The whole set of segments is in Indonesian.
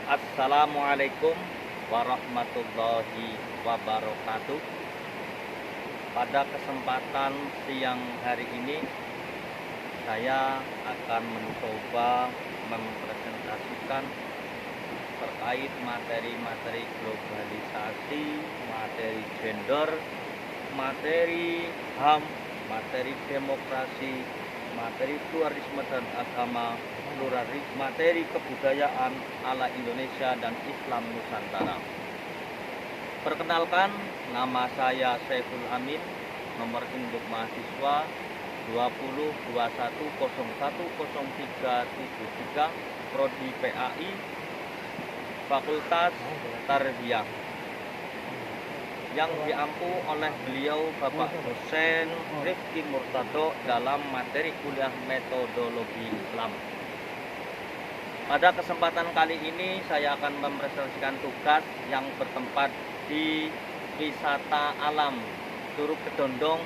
Assalamualaikum warahmatullahi wabarakatuh. Pada kesempatan siang hari ini, saya akan mencoba mempresentasikan terkait materi-materi globalisasi, materi gender, materi HAM, materi demokrasi, materi pluralisme dan agama, materi kebudayaan ala Indonesia dan Islam Nusantara. Perkenalkan, nama saya Saiful Amin, nomor induk mahasiswa 2021010373, Prodi PAI, Fakultas Tarbiyah, yang diampu oleh beliau Bapak dosen Rifki Murtado dalam materi kuliah metodologi Islam. Pada kesempatan kali ini saya akan mempresentasikan tugas yang bertempat di wisata alam Curug Kedondong,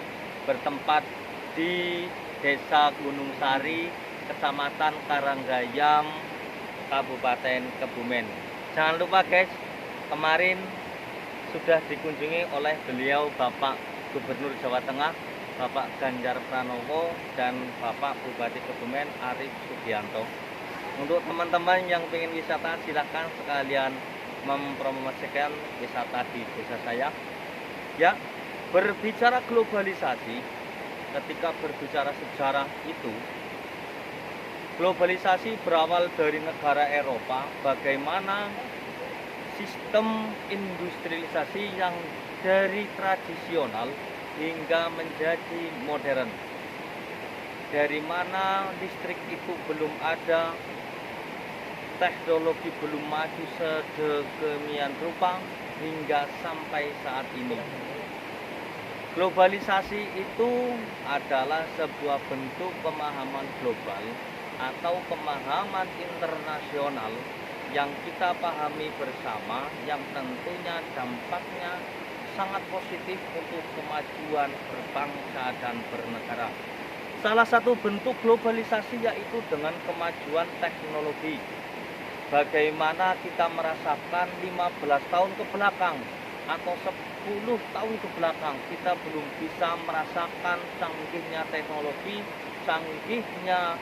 bertempat di Desa Gunung Sari, Kecamatan Karanggayam, Kabupaten Kebumen. Jangan lupa guys, kemarin sudah dikunjungi oleh beliau Bapak Gubernur Jawa Tengah, Bapak Ganjar Pranowo, dan Bapak Bupati Kebumen Arief Sugianto. Untuk teman-teman yang ingin wisata, silahkan sekalian mempromosikan wisata di desa saya. Ya, berbicara globalisasi, ketika berbicara sejarah itu, globalisasi berawal dari negara Eropa, bagaimana sistem industrialisasi yang dari tradisional hingga menjadi modern. Dari mana listrik itu belum ada, teknologi belum maju sedemikian rupa hingga sampai saat ini. Globalisasi itu adalah sebuah bentuk pemahaman global atau pemahaman internasional yang kita pahami bersama, yang tentunya dampaknya sangat positif untuk kemajuan berbangsa dan bernegara. Salah satu bentuk globalisasi yaitu dengan kemajuan teknologi. Bagaimana kita merasakan 15 tahun ke belakang atau 10 tahun ke belakang kita belum bisa merasakan canggihnya teknologi, canggihnya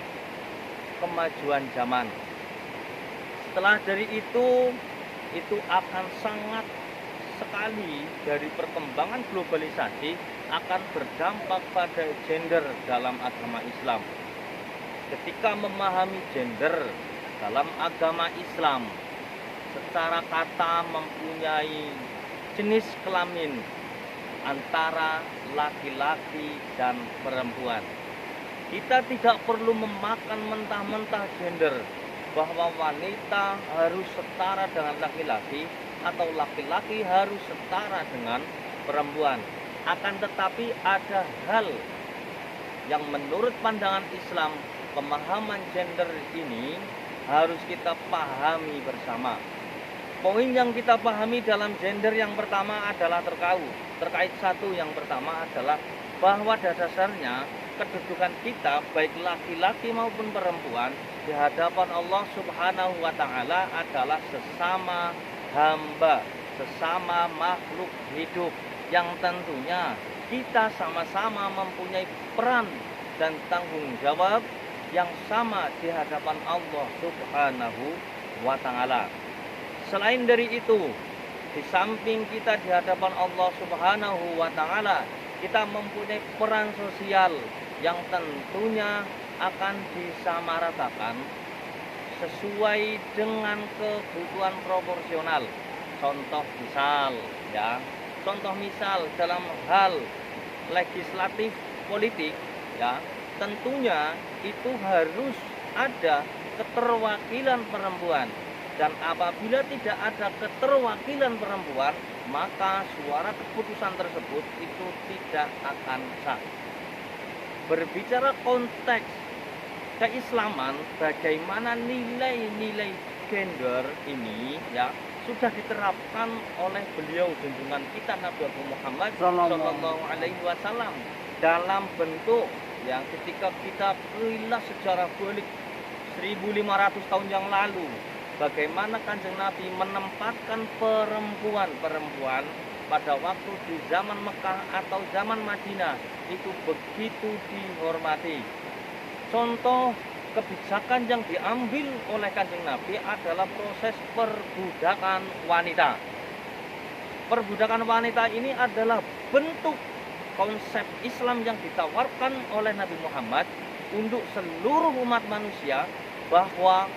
kemajuan zaman. Setelah dari itu akan sangat sekali dari perkembangan globalisasi akan berdampak pada gender dalam agama Islam. Ketika memahami gender dalam agama Islam, secara kata mempunyai jenis kelamin antara laki-laki dan perempuan. Kita tidak perlu memakan mentah-mentah gender, bahwa wanita harus setara dengan laki-laki atau laki-laki harus setara dengan perempuan. Akan tetapi ada hal yang menurut pandangan Islam, pemahaman gender ini harus kita pahami bersama. Poin yang kita pahami dalam gender yang pertama adalah terkait satu, yang pertama adalah bahwa dasarnya kedudukan kita baik laki-laki maupun perempuan di hadapan Allah Subhanahu wa Ta'ala adalah sesama hamba, sesama makhluk hidup yang tentunya kita sama-sama mempunyai peran dan tanggung jawab yang sama di hadapan Allah Subhanahu wa Ta'ala. Selain dari itu, di samping kita di hadapan Allah Subhanahu wa Ta'ala, kita mempunyai peran sosial yang tentunya akan disamaratakan sesuai dengan kebutuhan proporsional. Contoh misal dalam hal legislatif politik, ya, tentunya itu harus ada keterwakilan perempuan, dan apabila tidak ada keterwakilan perempuan, maka suara keputusan tersebut itu tidak akan sah. Berbicara konteks keislaman, bagaimana nilai-nilai gender ini ya sudah diterapkan oleh beliau junjungan kita Nabi Muhammad Sallallahu Alaihi Wasallam dalam bentuk yang ketika kita berilah sejarah balik 1500 tahun yang lalu, bagaimana Kanjeng Nabi menempatkan perempuan pada waktu di zaman Mekah atau zaman Madinah itu begitu dihormati. Contoh kebijakan yang diambil oleh Kanjeng Nabi adalah proses perbudakan wanita. Perbudakan wanita ini adalah bentuk konsep Islam yang ditawarkan oleh Nabi Muhammad untuk seluruh umat manusia, bahwa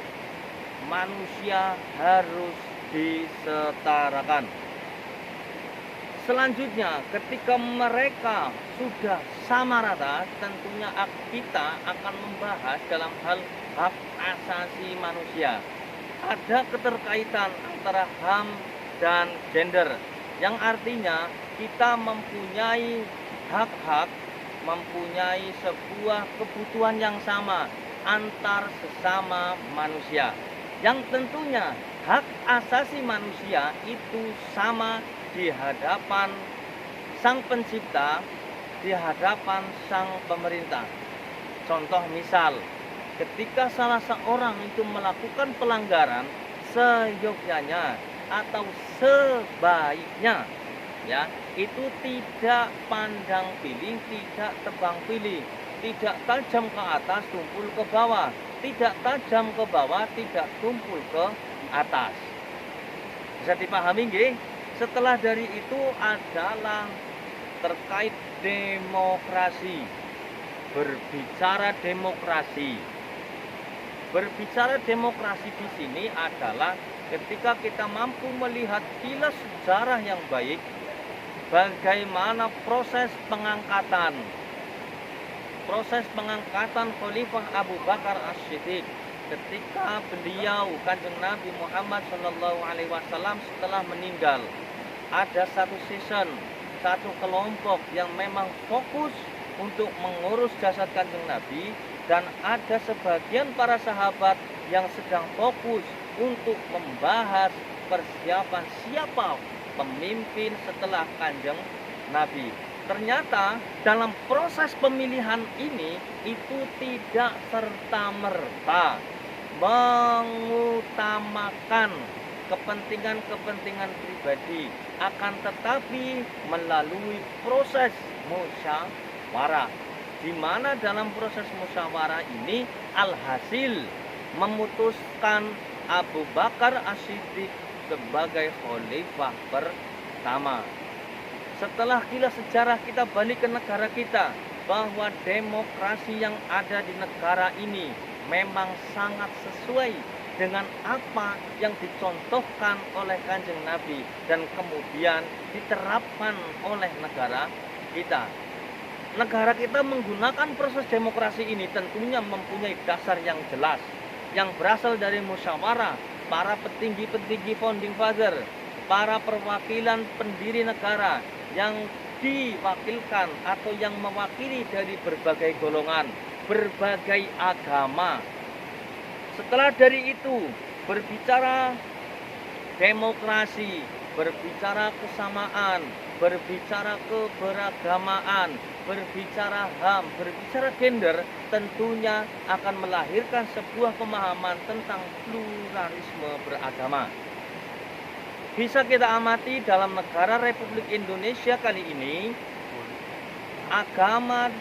manusia harus disetarakan. Selanjutnya, ketika mereka sudah sama rata, tentunya kita akan membahas dalam hal hak asasi manusia. Ada keterkaitan antara HAM dan gender, yang artinya kita mempunyai hak-hak, mempunyai sebuah kebutuhan yang sama antar sesama manusia. Yang tentunya hak asasi manusia itu sama di hadapan Sang Pencipta, di hadapan Sang Pemerintah. Contoh misal, ketika salah seorang itu melakukan pelanggaran, seyogyanya atau sebaiknya ya, itu tidak pandang pilih, tidak tebang pilih, tidak tajam ke atas, tumpul ke bawah, tidak tajam ke bawah, tidak tumpul ke atas. Bisa dipahami nggih? Setelah dari itu adalah terkait demokrasi. Berbicara demokrasi. Berbicara demokrasi di sini adalah ketika kita mampu melihat kilas sejarah yang baik, bagaimana proses pengangkatan Khalifah Abu Bakar As-Siddiq ketika beliau Kanjeng Nabi Muhammad SAW setelah meninggal. Ada satu season, satu kelompok yang memang fokus untuk mengurus jasad Kanjeng Nabi, dan ada sebagian para sahabat yang sedang fokus untuk membahas persiapan siapa pemimpin setelah Kanjeng Nabi. Ternyata dalam proses pemilihan ini itu tidak serta-merta mengutamakan kepentingan-kepentingan pribadi, akan tetapi melalui proses musyawarah, di mana dalam proses musyawarah ini alhasil memutuskan Abu Bakar As-Siddiq sebagai khalifah pertama. Setelah kilas sejarah kita balik ke negara kita, bahwa demokrasi yang ada di negara ini memang sangat sesuai dengan apa yang dicontohkan oleh Kanjeng Nabi dan kemudian diterapkan oleh negara kita. Negara kita menggunakan proses demokrasi ini tentunya mempunyai dasar yang jelas, yang berasal dari musyawarah, para petinggi-petinggi founding father, para perwakilan pendiri negara yang diwakilkan atau yang mewakili dari berbagai golongan, berbagai agama. Setelah dari itu, berbicara demokrasi, berbicara kesamaan, berbicara keberagamaan, berbicara HAM, berbicara gender, tentunya akan melahirkan sebuah pemahaman tentang pluralisme beragama. Bisa kita amati dalam negara Republik Indonesia kali ini, agama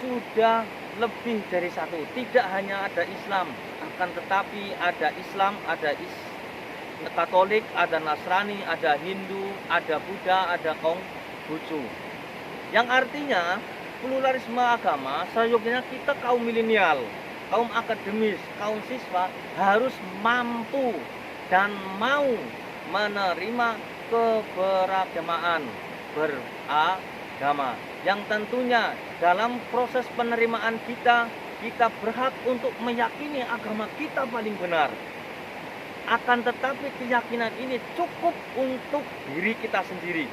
sudah lebih dari satu. Tidak hanya ada Islam, akan tetapi ada Islam, ada Katolik, ada Nasrani, ada Hindu, ada Buddha, ada Konghucu. Yang artinya pluralisme agama, seyogyanya kita kaum milenial, kaum akademis, kaum siswa harus mampu dan mau menerima keberagamaan beragama, yang tentunya dalam proses penerimaan kita berhak untuk meyakini agama kita paling benar. Akan tetapi keyakinan ini cukup untuk diri kita sendiri.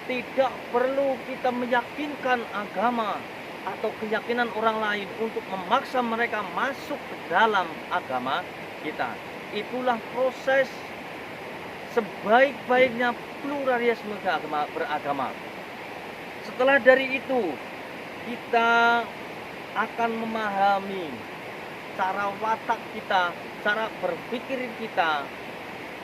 Tidak perlu kita meyakinkan agama atau keyakinan orang lain untuk memaksa mereka masuk ke dalam agama kita. Itulah proses sebaik-baiknya pluralisme beragama. Setelah dari itu, kita akan memahami cara watak kita, cara berpikir kita,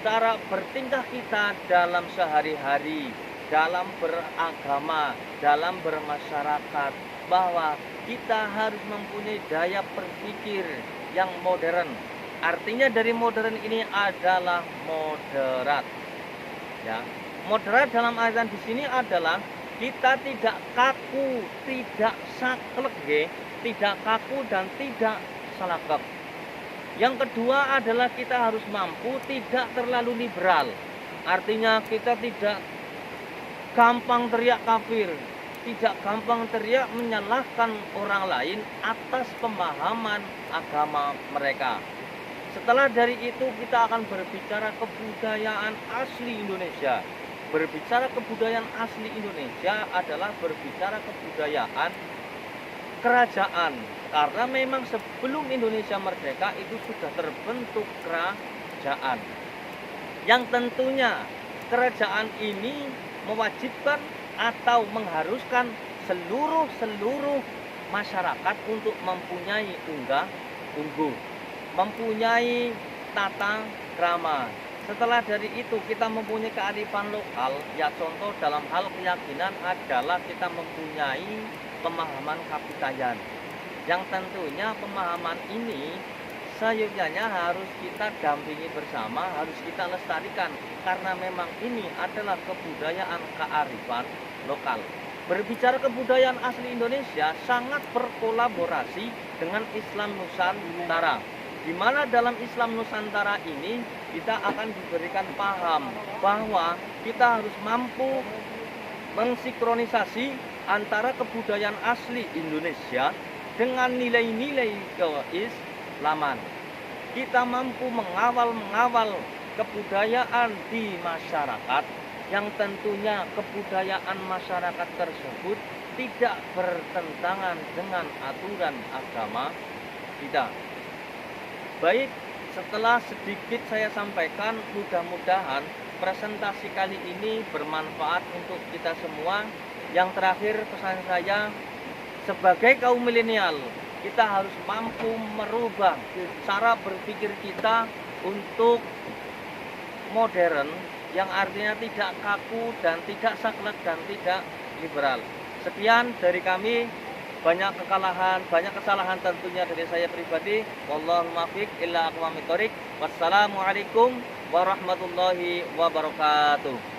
cara bertingkah kita dalam sehari-hari, dalam beragama, dalam bermasyarakat, bahwa kita harus mempunyai daya berpikir yang modern. Artinya dari modern ini adalah moderat. Ya, moderat dalam artian di sini adalah kita tidak kaku, tidak saklek, tidak kaku dan tidak salakek. Yang kedua adalah kita harus mampu tidak terlalu liberal. Artinya kita tidak gampang teriak kafir, tidak gampang teriak menyalahkan orang lain atas pemahaman agama mereka. Setelah dari itu kita akan berbicara kebudayaan asli Indonesia. Berbicara kebudayaan asli Indonesia adalah berbicara kebudayaan kerajaan. Karena memang sebelum Indonesia merdeka itu sudah terbentuk kerajaan. Yang tentunya kerajaan ini mewajibkan atau mengharuskan seluruh masyarakat untuk mempunyai unggah-ungguh, mempunyai tata krama. Setelah dari itu kita mempunyai kearifan lokal. Ya, contoh dalam hal keyakinan adalah kita mempunyai pemahaman kapitayan, yang tentunya pemahaman ini seyogyanya harus kita dampingi bersama, harus kita lestarikan, karena memang ini adalah kebudayaan kearifan lokal. Berbicara kebudayaan asli Indonesia sangat berkolaborasi dengan Islam Nusantara, di mana dalam Islam Nusantara ini kita akan diberikan paham bahwa kita harus mampu mensinkronisasi antara kebudayaan asli Indonesia dengan nilai-nilai keislaman. Kita mampu mengawal kebudayaan di masyarakat, yang tentunya kebudayaan masyarakat tersebut tidak bertentangan dengan aturan agama kita. Baik, setelah sedikit saya sampaikan, mudah-mudahan presentasi kali ini bermanfaat untuk kita semua. Yang terakhir, pesan saya sebagai kaum milenial, kita harus mampu merubah cara berpikir kita untuk modern, yang artinya tidak kaku dan tidak saklek dan tidak liberal. Sekian dari kami. Banyak kesalahan tentunya dari saya pribadi. Wallahu muwaffiq illa aqwamit thoriq. Wassalamualaikum warahmatullahi wabarakatuh.